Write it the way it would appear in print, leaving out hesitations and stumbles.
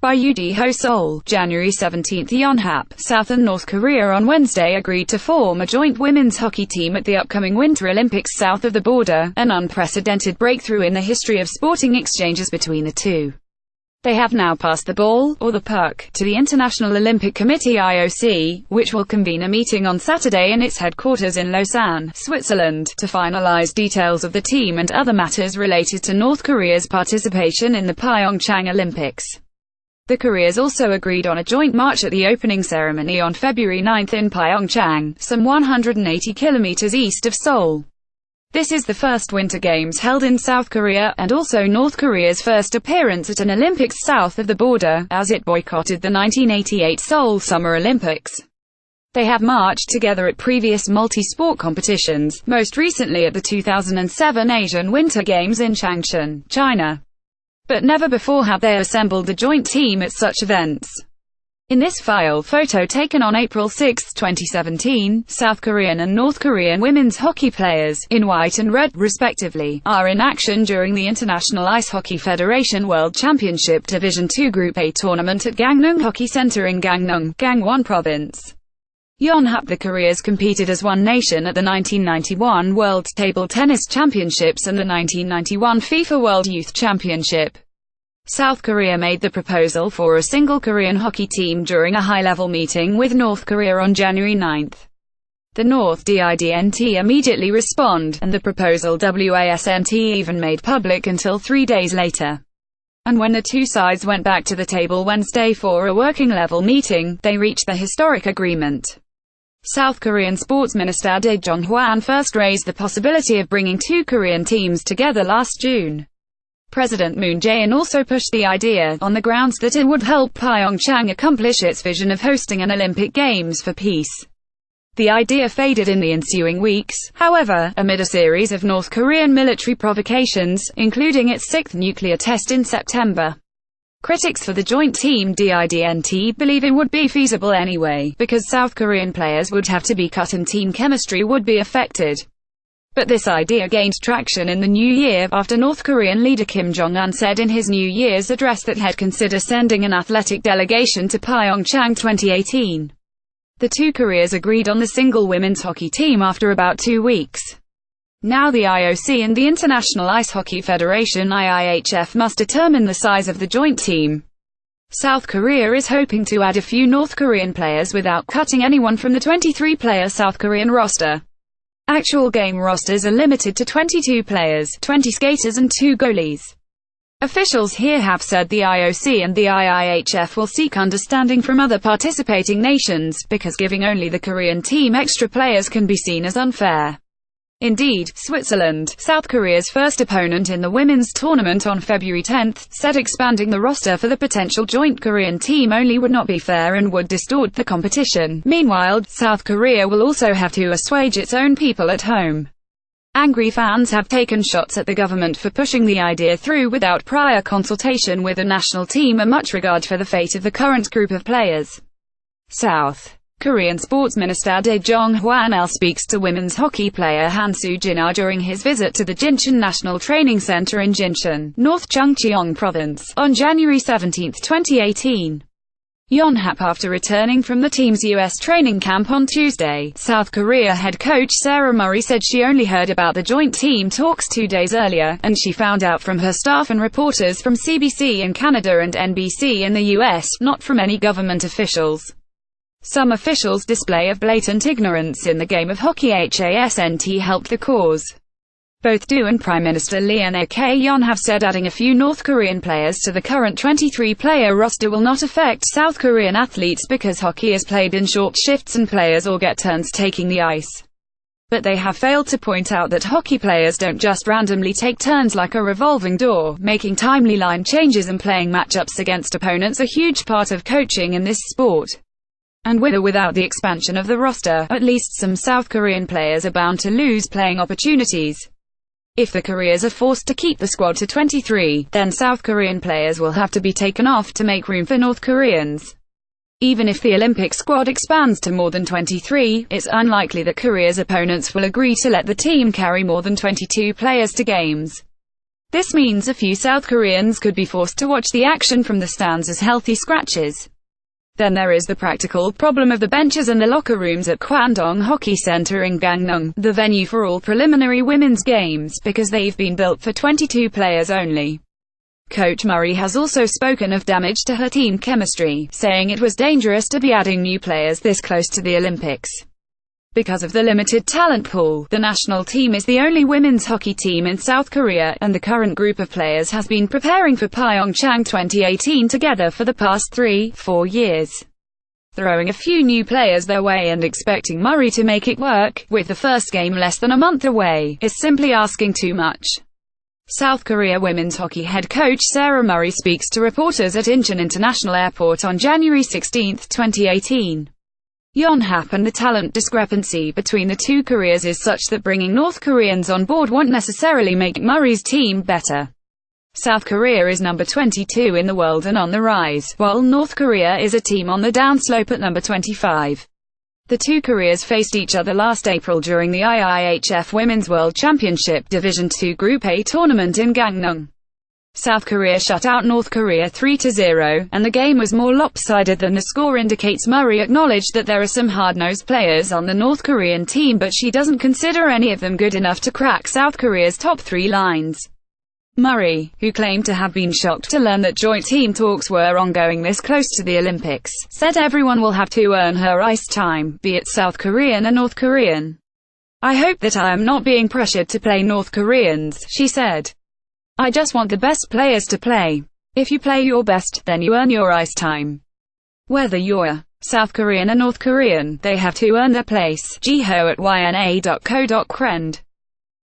by Yoo Jee-ho SEOUL, January 17. Yonhap, South and North Korea on Wednesday agreed to form a joint women's hockey team at the upcoming Winter Olympics south of the border, an unprecedented breakthrough in the history of sporting exchanges between the two. They have now passed the ball, or the puck, to the International Olympic Committee (IOC), which will convene a meeting on Saturday in its headquarters in Lausanne, Switzerland, to finalize details of the team and other matters related to North Korea's participation in the PyeongChang Olympics. The Koreas also agreed on a joint march at the opening ceremony on February 9 in PyeongChang, some 180 kilometers east of Seoul. This is the first Winter Games held in South Korea, and also North Korea's first appearance at an Olympics south of the border, as it boycotted the 1988 Seoul Summer Olympics. They have marched together at previous multi-sport competitions, most recently at the 2007 Asian Winter Games in Changchun, China. But never before have they assembled a joint team at such events. In this file photo taken on April 6, 2017, South Korean and North Korean women's hockey players, in white and red, respectively, are in action during the International Ice Hockey Federation World Championship Division II Group A tournament at Gangneung Hockey Centre in Gangneung, Gangwon Province. Yonhap. The Koreas competed as one nation at the 1991 World Table Tennis Championships and the 1991 FIFA World Youth Championship. South Korea made the proposal for a single Korean hockey team during a high-level meeting with North Korea on January 9. The North didn't immediately respond, and the proposal wasn't even made public until 3 days later. And when the two sides went back to the table Wednesday for a working-level meeting, they reached the historic agreement. South Korean Sports Minister Dae Jong-hwan first raised the possibility of bringing two Korean teams together last June. President Moon Jae-in also pushed the idea, on the grounds that it would help PyeongChang accomplish its vision of hosting an Olympic Games for peace. The idea faded in the ensuing weeks, however, amid a series of North Korean military provocations, including its sixth nuclear test in September. Critics for the joint team didn't believe it would be feasible anyway, because South Korean players would have to be cut and team chemistry would be affected. But this idea gained traction in the new year, after North Korean leader Kim Jong-un said in his New Year's address that he'd consider sending an athletic delegation to PyeongChang 2018. The two Koreas agreed on the single women's hockey team after about 2 weeks. Now the IOC and the International Ice Hockey Federation (IIHF) must determine the size of the joint team. South Korea is hoping to add a few North Korean players without cutting anyone from the 23-player South Korean roster. Actual game rosters are limited to 22 players, 20 skaters and 2 goalies. Officials here have said the IOC and the IIHF will seek understanding from other participating nations, because giving only the Korean team extra players can be seen as unfair. Indeed, Switzerland, South Korea's first opponent in the women's tournament on February 10, said expanding the roster for the potential joint Korean team only would not be fair and would distort the competition. Meanwhile, South Korea will also have to assuage its own people at home. Angry fans have taken shots at the government for pushing the idea through without prior consultation with the national team or much regard for the fate of the current group of players. South Korean Sports Minister Dae Jong-hwan speaks to women's hockey player Han Soo-jin during his visit to the Jincheon National Training Center in Jincheon, North Gangneung Province, on January 17, 2018. Yonhap. After returning from the team's U.S. training camp on Tuesday, South Korea head coach Sarah Murray said she only heard about the joint team talks 2 days earlier, and she found out from her staff and reporters from CBC in Canada and NBC in the U.S., not from any government officials. Some officials' display of blatant ignorance in the game of hockey hasn't helped the cause. Both Do and Prime Minister Lee Nak-yeon have said adding a few North Korean players to the current 23-player roster will not affect South Korean athletes because hockey is played in short shifts and players all get turns taking the ice. But they have failed to point out that hockey players don't just randomly take turns like a revolving door. Making timely line changes and playing matchups against opponents are a huge part of coaching in this sport. And with or without the expansion of the roster, at least some South Korean players are bound to lose playing opportunities. If the Koreas are forced to keep the squad to 23, then South Korean players will have to be taken off to make room for North Koreans. Even if the Olympic squad expands to more than 23, it's unlikely that Korea's opponents will agree to let the team carry more than 22 players to games. This means a few South Koreans could be forced to watch the action from the stands as healthy scratches. Then there is the practical problem of the benches and the locker rooms at Gangneung Hockey Centre in Gangneung, the venue for all preliminary women's games, because they've been built for 22 players only. Coach Murray has also spoken of damage to her team chemistry, saying it was dangerous to be adding new players this close to the Olympics. Because of the limited talent pool, the national team is the only women's hockey team in South Korea, and the current group of players has been preparing for PyeongChang 2018 together for the past 3-4 years. Throwing a few new players their way and expecting Murray to make it work, with the first game less than a month away, is simply asking too much. South Korea women's hockey head coach Sarah Murray speaks to reporters at Incheon International Airport on January 16, 2018. Yonhap and the talent discrepancy between the two Koreas is such that bringing North Koreans on board won't necessarily make Murray's team better. South Korea is number 22 in the world and on the rise, while North Korea is a team on the downslope at number 25. The two Koreas faced each other last April during the IIHF Women's World Championship Division II Group A tournament in Gangneung. South Korea shut out North Korea 3-0, and the game was more lopsided than the score indicates. Murray acknowledged that there are some hard-nosed players on the North Korean team, but she doesn't consider any of them good enough to crack South Korea's top three lines. Murray, who claimed to have been shocked to learn that joint team talks were ongoing this close to the Olympics, said everyone will have to earn her ice time, be it South Korean or North Korean. "I hope that I am not being pressured to play North Koreans," she said. "I just want the best players to play. If you play your best, then you earn your ice time. Whether you're South Korean or North Korean, they have to earn their place." Yoo Jee-ho at yna.co.kr